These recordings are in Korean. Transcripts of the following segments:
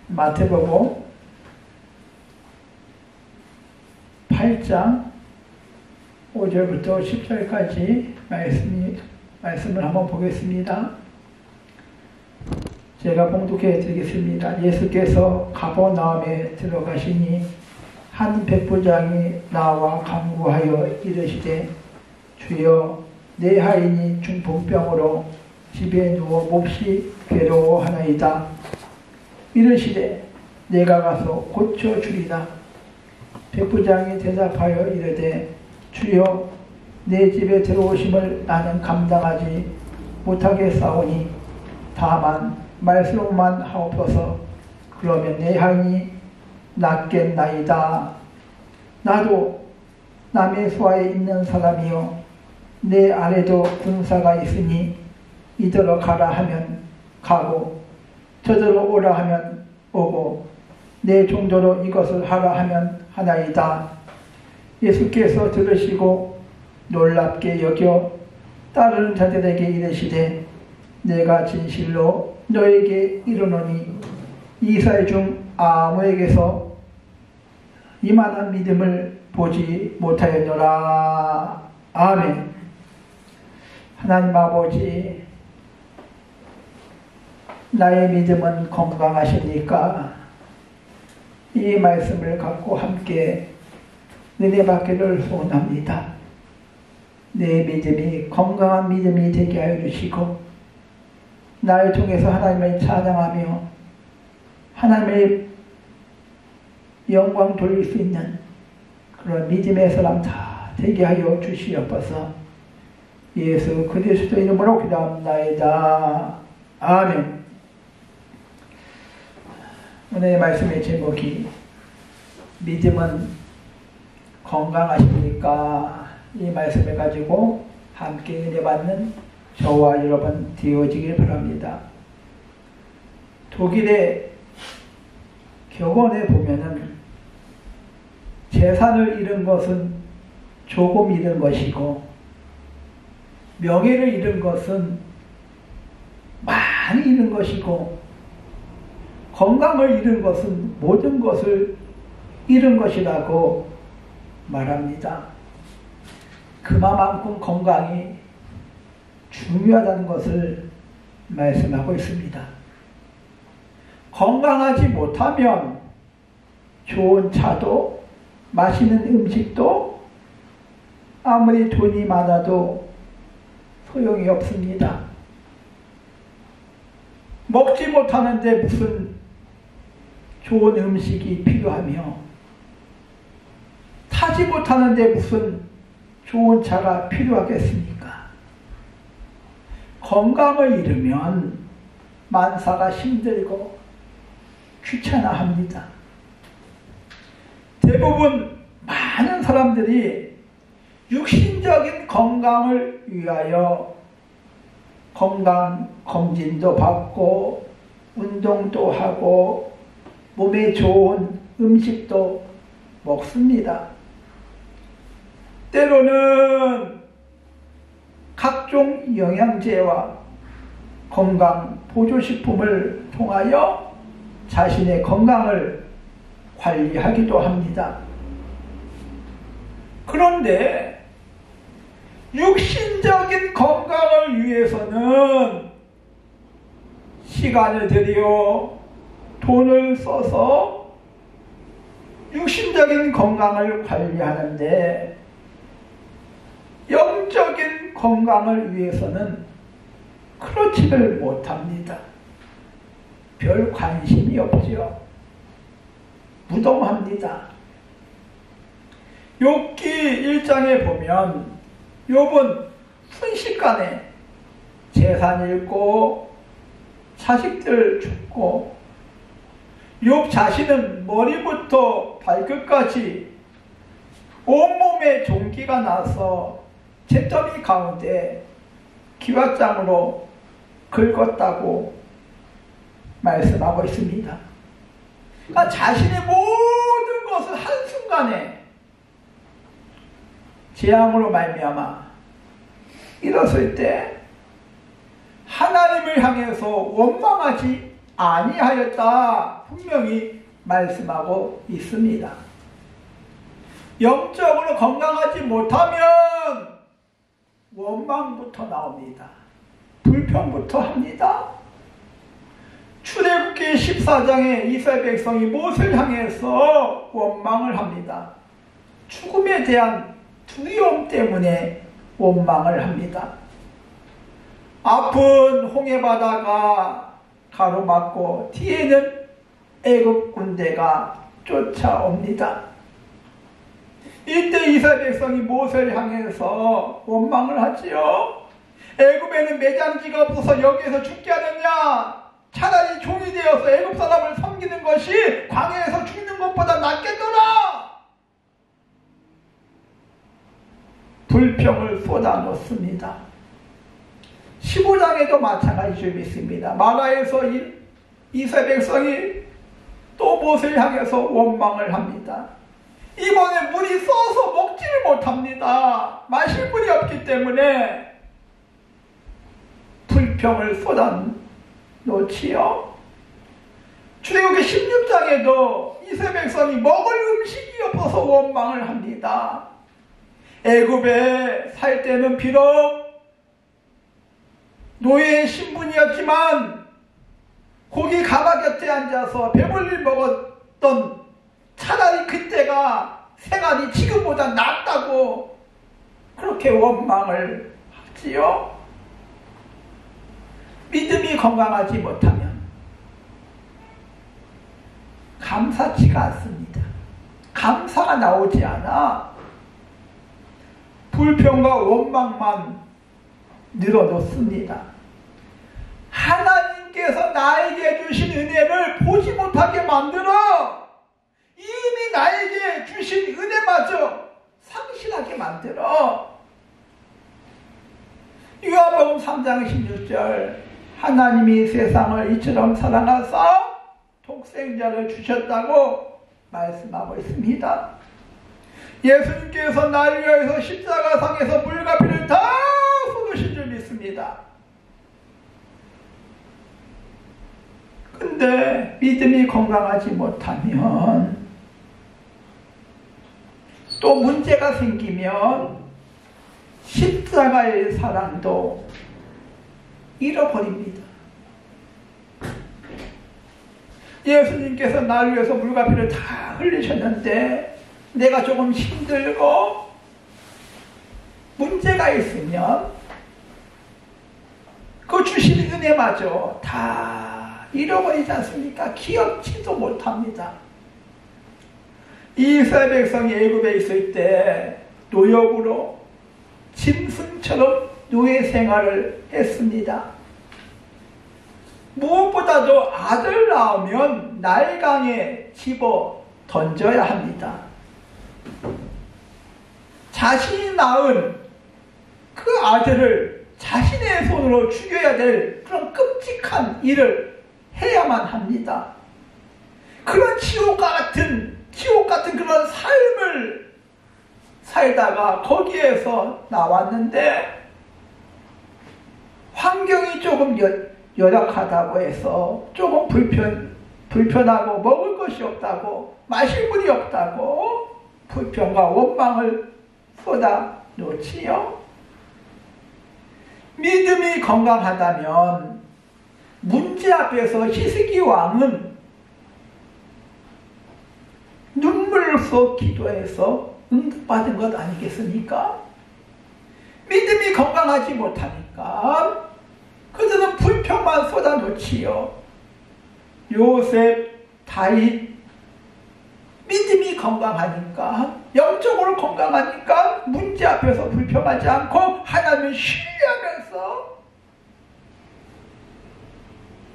마태복음 8장 5절부터 10절까지 말씀을 한번 보겠습니다. 제가 봉독해 드리겠습니다. 예수께서 가버나움에 들어가시니 한 백부장이 나와 간구하여 이르시되 주여 내 하인이 중풍병으로 집에 누워 몹시 괴로워하나이다. 이르시되 내가 가서 고쳐주리라. 백부장이 대답하여 이르되 주여 내 집에 들어오심을 나는 감당하지 못하겠사오니 다만 말씀만 하옵소서. 그러면 내 하인이 낫겠나이다. 나도 남의 수하에 있는 사람이요 내 아래도 군사가 있으니 이더러 가라 하면 가고 저더러 오라 하면 오고 내 종도로 이것을 하라 하면 하나이다. 예수께서 들으시고 놀랍게 여겨 따르는 자들에게 이르시되 내가 진실로 너에게 이르노니 이스라엘 중 아무에게서 이만한 믿음을 보지 못하였노라. 아멘. 하나님 아버지, 나의 믿음은 건강하십니까? 이 말씀을 갖고 함께 은혜 받기를 소원합니다. 내 믿음이 건강한 믿음이 되게 하여 주시고 나를 통해서 하나님을 찬양하며 하나님의 영광 돌릴 수 있는 그런 믿음의 사람 다 되게 하여 주시옵소서. 예수 그리스도 이름으로 기도합나이다. 아멘. 오늘의 말씀의 제목이 믿음은 건강하십니까? 이 말씀을 가지고 함께 은혜 받는 저와 여러분 되어지길 바랍니다. 독일의 격언에 보면은 재산을 잃은 것은 조금 잃은 것이고 명예를 잃은 것은 많이 잃은 것이고 건강을 잃은 것은 모든 것을 잃은 것이라고 말합니다. 그만큼 건강이 중요하다는 것을 말씀하고 있습니다. 건강하지 못하면 좋은 차도 맛있는 음식도 아무리 돈이 많아도 소용이 없습니다. 먹지 못하는데 무슨 좋은 음식이 필요하며 타지 못하는데 무슨 좋은 차가 필요하겠습니까? 건강을 잃으면 만사가 힘들고 귀찮아합니다. 대부분 많은 사람들이 육신적인 건강을 위하여 건강검진도 받고 운동도 하고 몸에 좋은 음식도 먹습니다. 때로는 각종 영양제와 건강 보조식품을 통하여 자신의 건강을 관리하기도 합니다. 그런데 육신적인 건강을 위해서는 시간을 들여 돈을 써서 육신적인 건강을 관리하는데 영적인 건강을 위해서는 그렇지를 못합니다. 별 관심이 없죠. 무덤합니다. 욥기 1장에 보면 욥은 순식간에 재산 잃고 자식들 죽고 욥 자신은 머리부터 발끝까지 온몸에 종기가 나서 채더미 가운데 기왓장으로 긁었다고 말씀하고 있습니다. 그러니까 자신의 모든 것을 한순간에 재앙으로 말미암아 일었을 때 하나님을 향해서 원망하지 아니하였다 분명히 말씀하고 있습니다. 영적으로 건강하지 못하면 원망부터 나옵니다. 불평부터 합니다. 출애굽기 14장에 이스라엘 백성이 못을 향해서 원망을 합니다. 죽음에 대한 두려움 때문에 원망을 합니다. 아픈 홍해바다가 가로막고 뒤에는 애굽 군대가 쫓아옵니다. 이때 이스라엘 백성이 못을 향해서 원망을 하지요. 애굽에는 매장지가 없어서 여기에서 죽게 하느냐? 차라리 종이 되어서 애굽 사람을 섬기는 것이 광야에서 죽는 것보다 낫겠더라. 불평을 쏟아놓습니다. 15장에도 마찬가지 좀 있습니다. 마라에서 이스라엘 백성이 또 못을 향해서 원망을 합니다. 이번에 물이 써서 먹지를 못합니다. 마실 물이 없기 때문에 불평을 쏟아놓지요. 출애굽기 16장에도 이스라엘 백성이 먹을 음식이 없어서 원망을 합니다. 애굽에 살 때는 비록 노예의 신분이었지만 고기 가마 곁에 앉아서 배불리 먹었던 차라리 그때가 생활이 지금보다 낫다고 그렇게 원망을 하지요. 믿음이 건강하지 못하면 감사치가 않습니다. 감사가 나오지 않아 불평과 원망만 늘어놓습니다. 하나님께서 나에게 주신 은혜를 보지 못하게 만들어 이미 나에게 주신 은혜마저 상실하게 만들어. 요한복음 3장 16절 하나님이 세상을 이처럼 사랑하사 독생자를 주셨다고 말씀하고 있습니다. 예수님께서 나를 위해서 십자가상에서 물과 피를 다 쏟으신 줄 믿습니다. 근데 믿음이 건강하지 못하면 또 문제가 생기면 십자가의 사랑도 잃어버립니다. 예수님께서 나를 위해서 물과 피를 다 흘리셨는데 내가 조금 힘들고 문제가 있으면 그 주신 은혜마저 다 잃어버리지 않습니까? 기억지도 못합니다. 이스라엘 백성이 애굽에 있을 때 노역으로 짐승처럼 노예 생활을 했습니다. 무엇보다도 아들 낳으면 날강에 집어 던져야 합니다. 자신이 낳은 그 아들을 자신의 손으로 죽여야 될 그런 끔찍한 일을 해야만 합니다. 그런 지옥 같은 그런 삶을 살다가 거기에서 나왔는데 환경이 조금 열악하다고 해서 조금 불편하고 먹을 것이 없다고 마실 물이 없다고 불평과 원망을 쏟아 놓지요. 믿음이 건강하다면 문제 앞에서 히스기 왕은 눈물로써 기도해서 응답받은 것 아니겠습니까? 믿음이 건강하지 못하니까 그들은 불평만 쏟아놓지요. 요셉, 다윗, 믿음이 건강하니까 영적으로 건강하니까 문제 앞에서 불평하지 않고 하나님을 신뢰하면서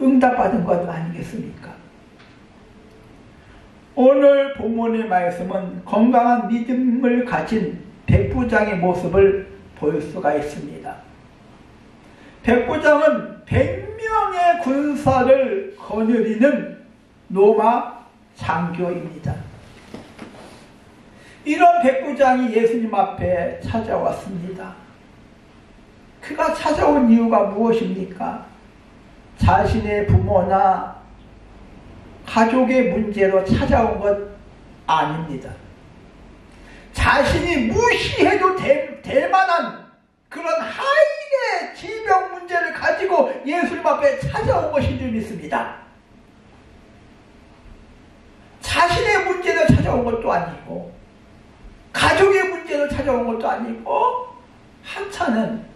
응답받은 것 아니겠습니까? 오늘 본문의 말씀은 건강한 믿음을 가진 백부장의 모습을 볼 수가 있습니다. 백부장은 100명의 군사를 거느리는 로마 장교입니다. 이런 백부장이 예수님 앞에 찾아왔습니다. 그가 찾아온 이유가 무엇입니까? 자신의 부모나 가족의 문제로 찾아온 것 아닙니다. 자신이 무시해도 될 만한 그런 하인의 질병 문제를 가지고 예수님 앞에 찾아온 것인 줄 믿습니다. 자신의 문제로 찾아온 것도 아니고 가족의 문제로 찾아온 것도 아니고 한차는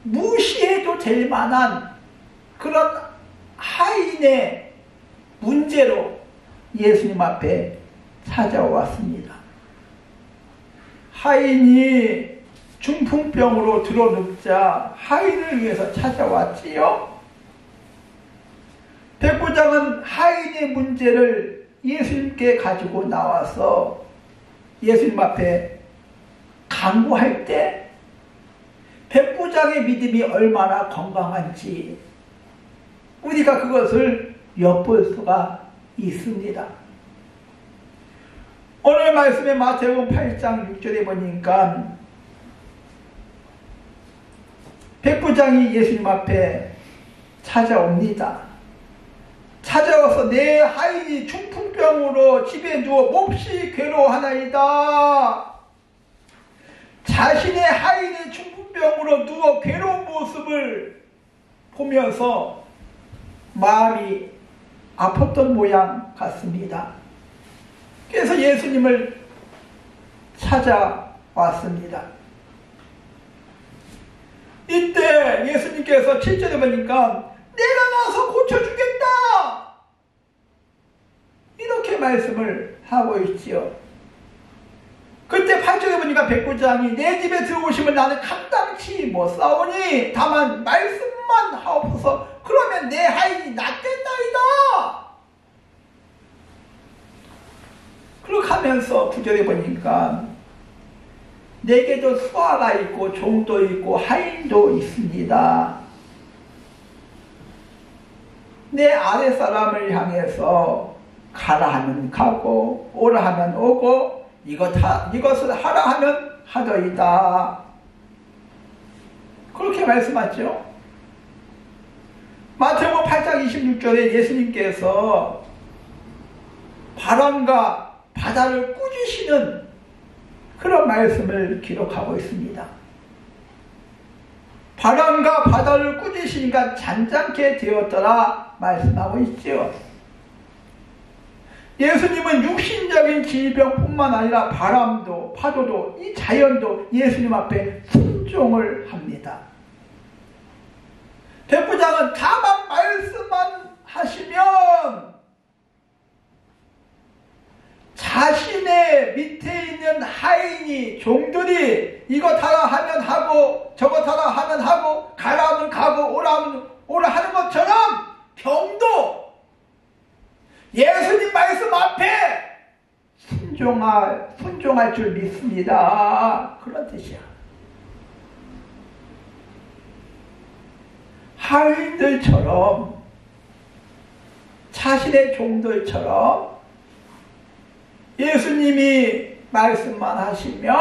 무시해도 될 만한 그런 하인의 문제로 예수님 앞에 찾아왔습니다. 하인이 중풍병으로 들어눕자 하인을 위해서 찾아왔지요. 백부장은 하인의 문제를 예수님께 가지고 나와서 예수님 앞에 간구할 때 백부장의 믿음이 얼마나 건강한지 우리가 그것을 엿볼 수가 있습니다. 오늘 말씀에 마태복음 8장 6절에 보니까 백부장이 예수님 앞에 찾아옵니다. 찾아와서 내 하인이 중풍병으로 집에 누워 몹시 괴로워하나이다. 자신의 하인이 중풍병으로 누워 괴로운 모습을 보면서 마음이 아팠던 모양 같습니다. 그래서 예수님을 찾아왔습니다. 이때 예수님께서 7절에 보니까 내가 가서 고쳐주겠다 이렇게 말씀을 하고 있지요. 그때 8절에 보니까 백부장이 내 집에 들어오시면 나는 감당치 못사오니 다만 말씀만 하옵소서. 그러면 내 하인이 낫겠나이다. 그렇게 하면서 9절에 보니까 내게도 수하가 있고 종도 있고 하인도 있습니다. 내 아랫사람을 향해서 가라 하면 가고 오라 하면 오고 이것을 하라 하면 하더이다. 그렇게 말씀하죠. 마태복음 8장 26절에 예수님께서 바람과 바다를 꾸짖으시는 그런 말씀을 기록하고 있습니다. 바람과 바다를 꾸짖으시니까 잔잔케 되었더라 말씀하고 있죠. 예수님은 육신적인 질병뿐만 아니라 바람도 파도도 이 자연도 예수님 앞에 순종을 합니다. 백부장은 다만 말씀만 하시면 자신의 밑에 있는 하인이 종들이 이것 하라 하면 하고 저것 하라 하면 하고 가라 하면 가고 오라 하면 오라 하는 것처럼 병도 예수님 말씀 앞에 순종할 줄 믿습니다. 그런 뜻이야. 하인들처럼 자신의 종들처럼 예수님이 말씀만 하시면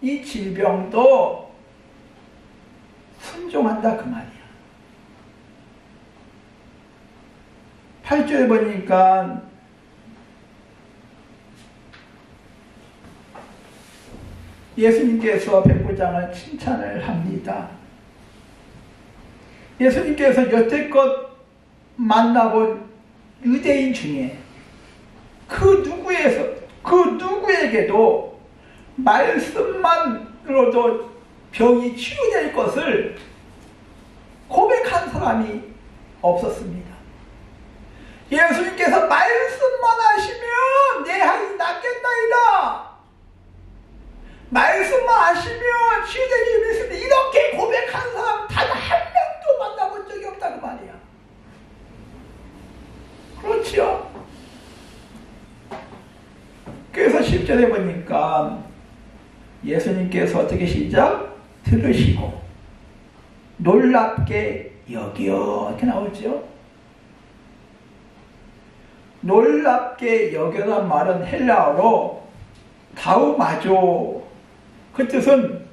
이 질병도 순종한다 그 말이야. 8절에 보니까 예수님께서 백부장을 칭찬을 합니다. 예수님께서 여태껏 만나본 유대인 중에 그 누구에게도 말씀만으로도 병이 치유될 것을 고백한 사람이 없었습니다. 예수님께서 말씀만 하시면 내 하인이 낫겠나이다. 말씀만 하시면 치유될 일이 있습니다. 이렇게 고백한 사람 단 한 명도 만나본 적이 없다 그 말이야. 그렇지요? 그래서 10절에 보니까 예수님께서 어떻게 시작? 들으시고 놀랍게 여겨 이렇게 나오죠. 놀랍게 여겨란 말은 헬라어로 다우마조 그 뜻은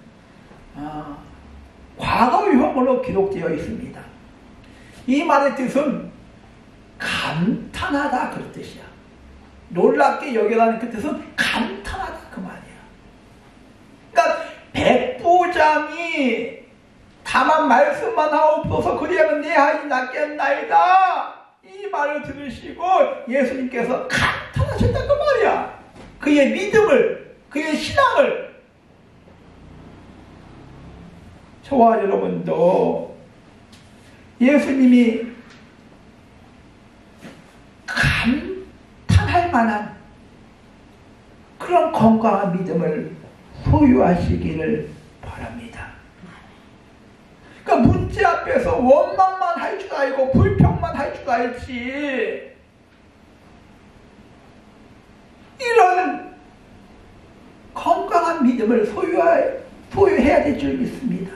과거형으로 기록되어 있습니다. 이 말의 뜻은 감탄하다 그런 뜻이야. 놀랍게 여겨라는 그 뜻은 감탄하다 그 말이야. 그러니까 백부장이 다만 말씀만 하옵소서 그리하면 내 아이 낫겠나이다 이 말을 들으시고 예수님께서 감탄하셨다 그 말이야. 그의 믿음을, 그의 신앙을. 저와 여러분도 예수님이 감탄할 만한 그런 건강한 믿음을 소유하시기를 바랍니다. 그러니까 문제 앞에서 원망만 할 줄 알고 불평만 할 줄 알지 이런 건강한 믿음을 소유해야 될 줄 믿습니다.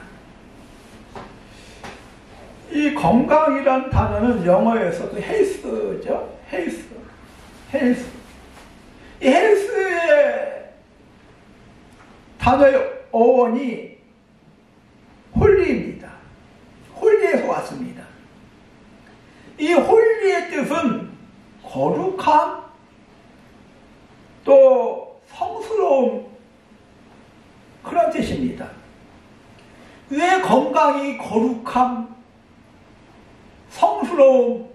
이 건강이라는 단어는 영어에서 그 헬스죠. 헬스. 이 헬스의 단어의 어원이 홀리입니다. 홀리에서 왔습니다. 이 홀리의 뜻은 거룩함, 또 성스러움 그런 뜻입니다. 왜 건강이 거룩함, 성스러움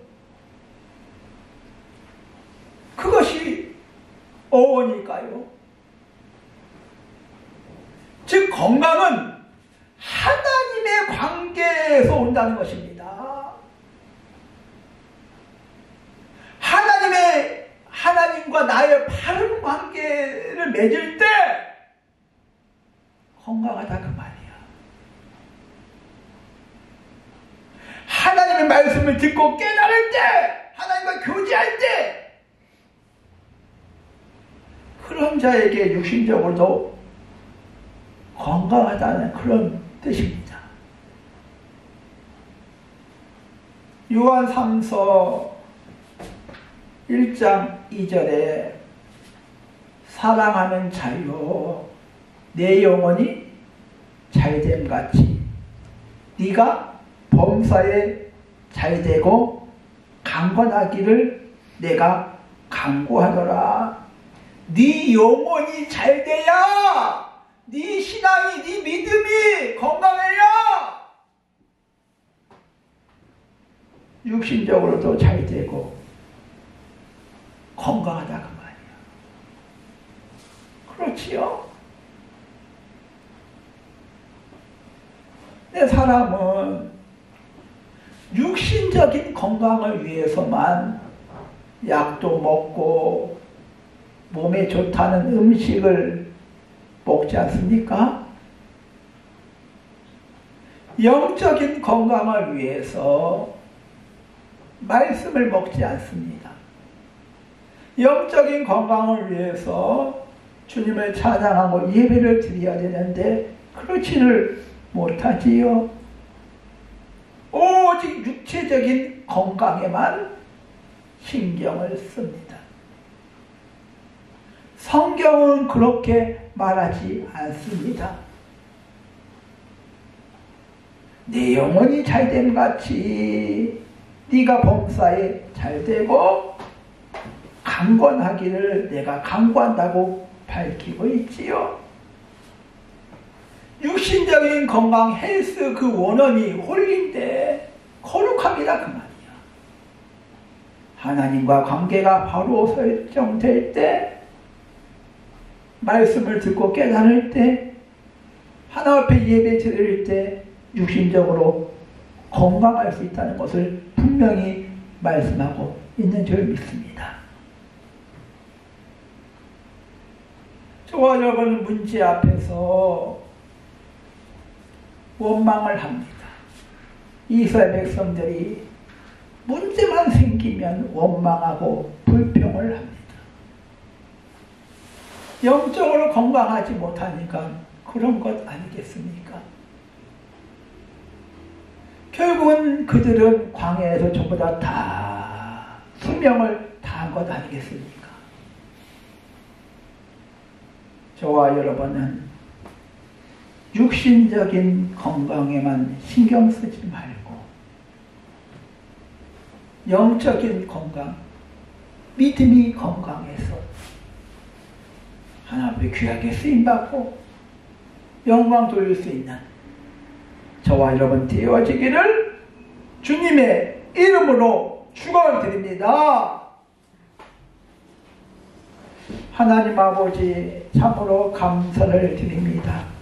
그것이 어원일까요? 즉 건강은 하나님의 관계에서 온다는 것입니다. 하나님과 나의 바른 관계를 맺을 때 건강하다 그 말이야. 하나님의 말씀을 듣고 깨달을 때, 하나님과 교제할 때 그런 자에게 육신적으로도 건강하다는 그런 뜻입니다. 요한 3서 1장 2절에 사랑하는 자여 내 영혼이 잘됨같이 네가 범사에 잘되고 강건하기를 내가 간구하노라. 네 영혼이 잘돼야 네 신앙이, 네 믿음이 건강해야 육신적으로도 잘되고 건강하다 그 말이야. 그렇지요? 내 사람은 육신적인 건강을 위해서만 약도 먹고 몸에 좋다는 음식을 먹지 않습니까? 영적인 건강을 위해서 말씀을 먹지 않습니다. 영적인 건강을 위해서 주님을 찬양하고 예배를 드려야 되는데 그렇지를 못하지요. 오직 육체적인 건강에만 신경을 씁니다. 성경은 그렇게 말하지 않습니다. 네 영혼이 잘됨같이 네가 범사에 잘되고 강건하기를 내가 강구한다고 밝히고 있지요. 육신적인 건강 헬스 그 원원이 홀린데 거룩합니다 그 말이야. 하나님과 관계가 바로 설정될 때, 말씀을 듣고 깨달을 때, 하나님 앞에 예배 드릴 때 육신적으로 건강할 수 있다는 것을 분명히 말씀하고 있는 줄 믿습니다. 저와 여러분은 문제 앞에서 원망을 합니다. 이스라엘 백성들이 문제만 생기면 원망하고 불평을 합니다. 영적으로 건강하지 못하니까 그런 것 아니겠습니까? 결국은 그들은 광야에서 전부 다 수명을 다한 것 아니겠습니까? 저와 여러분은 육신적인 건강에만 신경 쓰지 말고 영적인 건강, 믿음이 건강해서 하나님 앞에 귀하게 쓰임받고 영광 돌릴 수 있는 저와 여러분 되어지기를 주님의 이름으로 축원드립니다. 하나님 아버지 참으로 감사를 드립니다.